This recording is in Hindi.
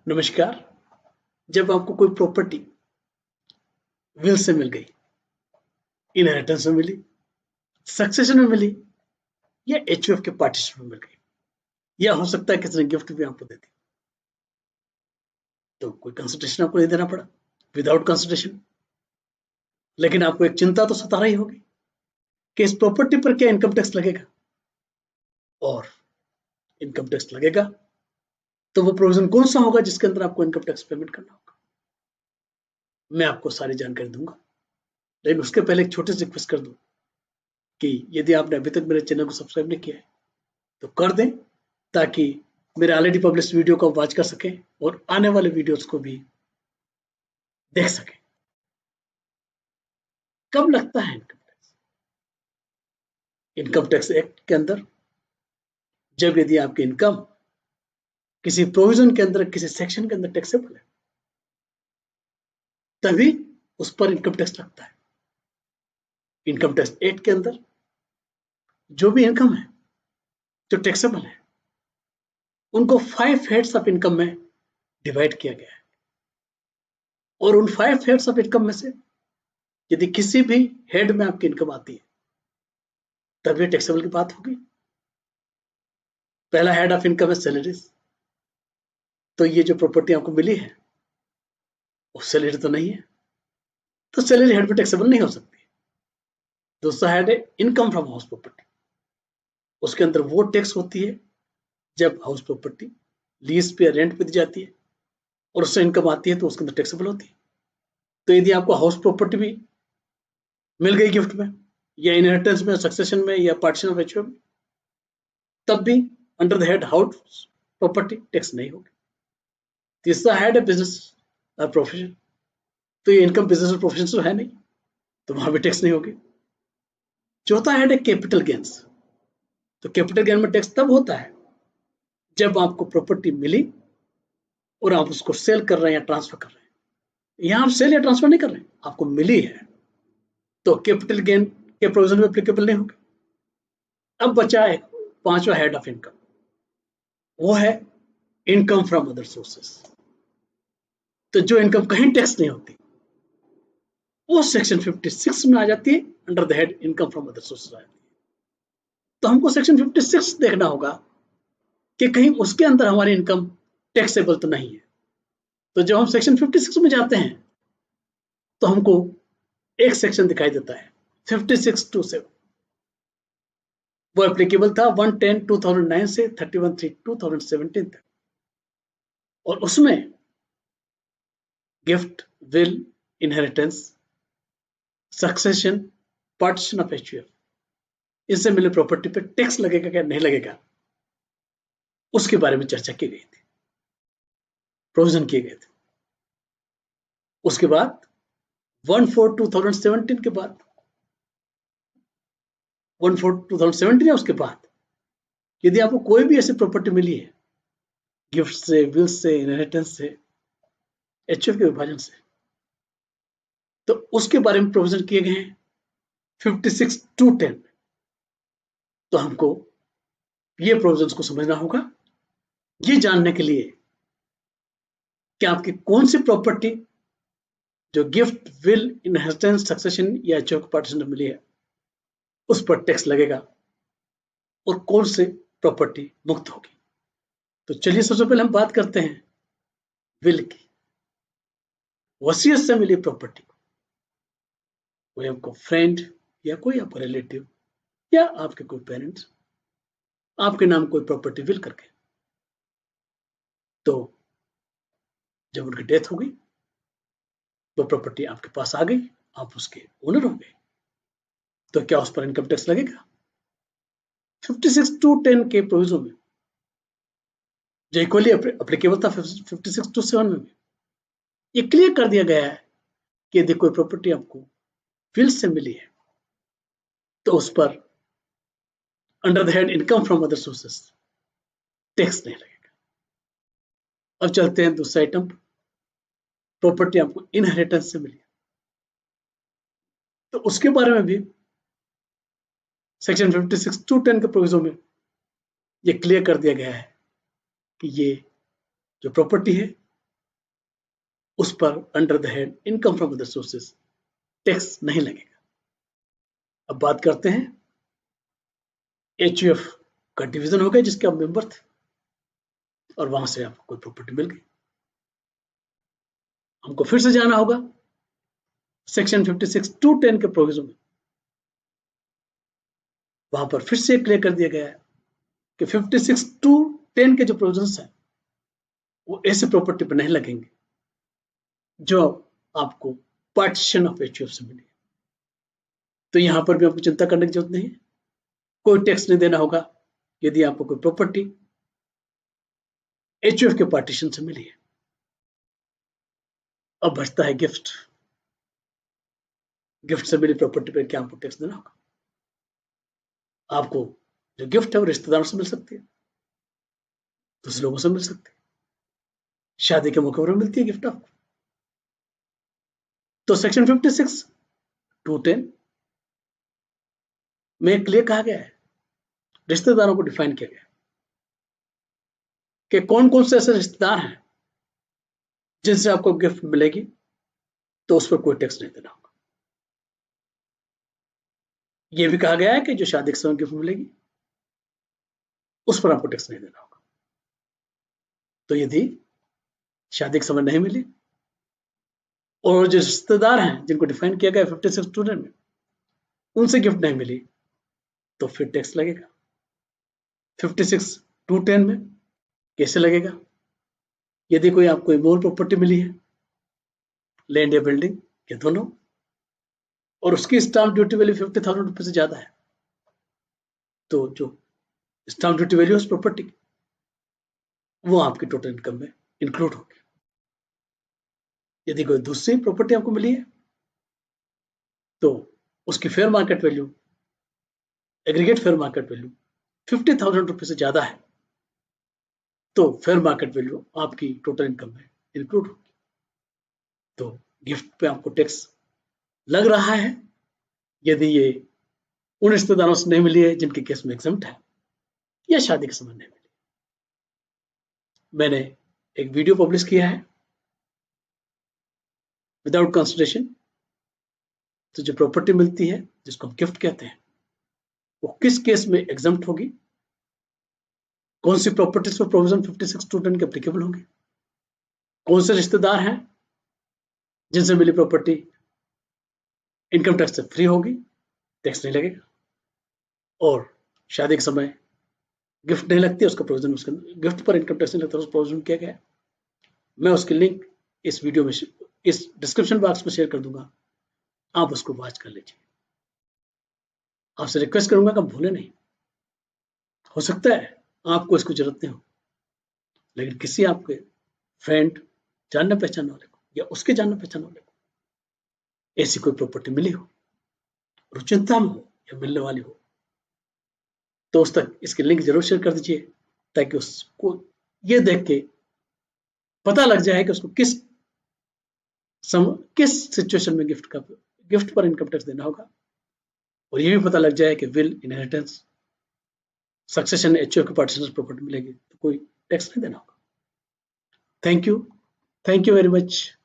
नमस्कार। जब आपको कोई प्रॉपर्टी विल से मिल गई, इनहेरिटेंस में मिली, सक्सेशन में मिली या एचयूएफ के पार्टीशन में मिल गई, या हो सकता है किसी ने गिफ्ट भी आपको दे दी, तो कोई कंसिडरेशन आपको नहीं देना पड़ा, विदाउट कंसिडरेशन। लेकिन आपको एक चिंता तो सता रही होगी कि इस प्रॉपर्टी पर क्या इनकम टैक्स लगेगा, और इनकम टैक्स लगेगा तो वो प्रोविजन कौन सा होगा जिसके अंदर आपको इनकम टैक्स पेमेंट करना होगा। मैं आपको सारी जानकारी दूंगा, लेकिन उसके पहले एक छोटी सी रिक्वेस्ट कर दूं कि यदि आपने अभी तक मेरे चैनल को सब्सक्राइब नहीं किया है तो कर दें, ताकि मेरे ऑलरेडी पब्लिश वीडियो को वॉच कर सकें और आने वाले वीडियोस को भी देख सकें। कब लगता है income tax? Income tax act के अंदर जब यदि आपकी इनकम किसी प्रोविजन के अंदर, किसी सेक्शन के अंदर टैक्सेबल है, तभी उस पर इनकम टैक्स लगता है। इनकम टैक्स एक्ट के अंदर जो भी इनकम है जो टैक्सेबल है, उनको 5 हेड्स ऑफ इनकम में डिवाइड किया गया है, और उन 5 हेड्स ऑफ इनकम में से यदि किसी भी हेड में आपकी इनकम आती है, तभी टैक्सेबल की बात होगी। पहला हेड ऑफ इनकम है सैलरीज, तो ये जो प्रॉपर्टी आपको मिली है वो सैलरी तो नहीं है, तो सैलरी हेड में टैक्सेबल नहीं हो सकती। दूसरा हेड है इनकम फ्रॉम हाउस प्रॉपर्टी, उसके अंदर वो टैक्स होती है जब हाउस प्रॉपर्टी लीज पे या रेंट पे दी जाती है और उससे इनकम आती है, तो उसके अंदर टैक्सेबल होती है। तो यदि आपको हाउस प्रॉपर्टी भी मिल गई गिफ्ट में, या इनहेरिटेंस में, सक्सेशन में, या पार्टीशन ऑफ एचयूएफ में, तब भी under the head house property tax नहीं होगी। तीसरा हेड है बिजनेस और प्रोफेशन, तो ये इनकम बिजनेस और प्रोफेशन तो है नहीं, तो वहां भी टैक्स नहीं होगी। चौथा हेड है कैपिटल गेन्स, तो कैपिटल गेन में टैक्स तब होता है जब आपको प्रॉपर्टी मिली और आप उसको सेल कर रहे हैं या ट्रांसफर कर रहे हैं। यहां आप सेल या ट्रांसफर नहीं कर रहे हैं, आपको मिली है, तो कैपिटल गेन के प्रोविजन में एप्लीकेबल नहीं होगी। अब बचा है पांचवा हेड ऑफ इनकम, वो है इनकम फ्रॉम अदर सोर्सेस। तो जो इनकम कहीं टैक्स नहीं होती, वो सेक्शन 56 में आ जाती है, under the head income from other sources आ जाती है। तो हमको सेक्शन 56 देखना होगा कि कहीं उसके अंदर हमारी इनकम टैक्सेबल तो नहीं है। तो जब हम सेक्शन 56 में जाते हैं तो हमको एक सेक्शन दिखाई देता है 56(2)(7), वो एप्लीकेबल था 1/10/2009 से 31/3/2017 तक, और उसमें gift, will, inheritance, succession, partition of HUF, इससे मिले प्रॉपर्टी पे टैक्स लगेगा क्या नहीं लगेगा, उसके बारे में चर्चा की गई थी, प्रोविजन किए गए थे। उसके बाद 1/4/2017 के बाद 1/4/2017 या उसके बाद यदि आपको कोई भी ऐसी प्रॉपर्टी मिली है गिफ्ट से, विल से, इनहेरिटेंस से, एचयूएफ के विभाजन से, तो उसके बारे में प्रोविजन किए गए हैं 56(2)(10). तो हमको ये प्रोविजंस को समझना होगा, ये जानने के लिए कि आपकी कौन सी प्रॉपर्टी जो गिफ्ट, विल, इनहेरिटेंस, सक्सेशन या एचयूएफ पार्टीशन में मिली है उस पर टैक्स लगेगा, और कौन सी प्रॉपर्टी मुक्त होगी। तो चलिए सबसे पहले हम बात करते हैं विल की। वसीयत से मिली प्रॉपर्टी, कोई आपको फ्रेंड या कोई आपका रिलेटिव या आपके कोई पेरेंट्स आपके नाम कोई प्रॉपर्टी विल करके, तो जब उनकी डेथ हो गई वो प्रॉपर्टी आपके पास आ गई, आप उसके ओनर हो गए, तो क्या उस पर इनकम टैक्स लगेगा? 56(2)(10) के प्रोविजन में, जो इक्वली एप्लीकेबल था 56(2)(7) में भी, ये क्लियर कर दिया गया है कि यदि कोई प्रॉपर्टी आपको विल से मिली है तो उस पर under the head income from other sources tax नहीं लगेगा। अब चलते हैं दूसरा आइटम, प्रॉपर्टी आपको इनहेरिटेंस से मिली, तो उसके बारे में भी सेक्शन 56(2)(10) के प्रोविजन में ये क्लियर कर दिया गया है कि ये जो प्रॉपर्टी है उस पर under the head income from other sources tax नहीं लगेगा। अब बात करते हैं HUF का डिवीजन हो गया जिसके आप मेंबर थे और वहां से आपको कोई प्रॉपर्टी मिल गई। हमको फिर से जाना होगा सेक्शन 56(2)(10) के प्रोविजन में। वहां पर फिर से क्लियर कर दिया गया है कि 56(2)(10) के जो प्रोविजंस हैं वो ऐसे प्रॉपर्टी पर नहीं लगेंगे जो आपको पार्टीशन ऑफ HUF से मिली। तो यहां पर भी आपको चिंता करने की जरूरत नहीं है, कोई टैक्स नहीं देना होगा यदि आपको कोई प्रॉपर्टी HUF के पार्टीशन से मिली है। अब बचता है गिफ्ट। गिफ्ट से मिली प्रॉपर्टी पर क्या आपको टैक्स देना होगा? आपको जो गिफ्ट है वो रिश्तेदारों से मिल सकती है, दूसरे लोगों से मिल सकती है, शादी के मौके पर मिलती है गिफ्ट आपको। तो सेक्शन 56(2)(10) में क्लियर कहा गया है, रिश्तेदारों को डिफाइन किया गया कि कौन कौन से ऐसे रिश्तेदार हैं जिनसे आपको गिफ्ट मिलेगी तो उस पर कोई टैक्स नहीं देना होगा। यह भी कहा गया है कि जो शादी के समय गिफ्ट मिलेगी उस पर आपको टैक्स नहीं देना होगा। तो यदि शादी के समय नहीं मिली और जो रिश्तेदार हैं जिनको डिफाइन किया गया 56(2) में उनसे गिफ्ट नहीं मिली तो फिर टैक्स लगेगा। 56(2)(10) में कैसे लगेगा? यदि कोई आपको इमोल प्रॉपर्टी मिली है, लैंड या बिल्डिंग या दोनों, और उसकी स्टाम्प ड्यूटी वैल्यू 50,000 रुपए से ज्यादा है, तो जो स्टाम्प ड्यूटी वैल्यू उस प्रॉपर्टी वो आपकी टोटल इनकम में इंक्लूड होगी। यदि कोई दूसरी प्रॉपर्टी आपको मिली है तो उसकी fair market value, aggregate fair market value 50,000 रुपए से ज्यादा है तो फेयर मार्केट वैल्यू आपकी टोटल इनकम में इंक्लूड होगी। तो गिफ्ट पे आपको टैक्स लग रहा है यदि ये उन रिश्तेदारों से नहीं मिली है जिनके केस में एग्जम्प्ट है या शादी के समय नहीं मिली। मैंने एक वीडियो पब्लिश किया है विदाउट कंसिडरेशन। तो जो प्रॉपर्टी मिलती है जिसको हम गिफ्ट कहते हैं वो किस केस में एग्जम्प्ट होगी, कौन सी प्रॉपर्टीज पर प्रोविजन 56(2)(10) के एप्लीकेबल होंगे, कौन से रिश्तेदार हैं जिनसे मिली प्रॉपर्टी इनकम टैक्स से फ्री होगी, टैक्स नहीं लगेगा, और शादी के समय गिफ्ट नहीं लगती उसका प्रोविजन, उसके गिफ्ट पर इनकम टैक्स नहीं लगता उसका प्रोविजन किया गया है। मैं उसकी लिंक इस वीडियो में, इस डिस्क्रिप्शन बॉक्स में शेयर कर दूंगा, आप उसको वॉच कर लीजिए। आपसे रिक्वेस्ट करूंगा कि आप भूले नहीं। हो सकता है आपको इसको जरूरत नहीं हो लेकिन किसी आपके फ्रेंड, जानने पहचानने वाले को या उसके जानने पहचानने वाले को ऐसी कोई प्रॉपर्टी मिली हो और चिंता में हो या मिलने वाली हो तो उस तक इसकी लिंक जरूर शेयर कर दीजिए ताकि उसको ये देख के पता लग जाए कि उसको किस सिचुएशन में गिफ्ट पर इनकम टैक्स देना होगा, और ये भी पता लग जाए कि विल, इनहेरिटेंस, सक्सेशन, HUF की पार्टीशन प्रॉपर्टी मिलेगी तो कोई टैक्स नहीं देना होगा। Thank you very much.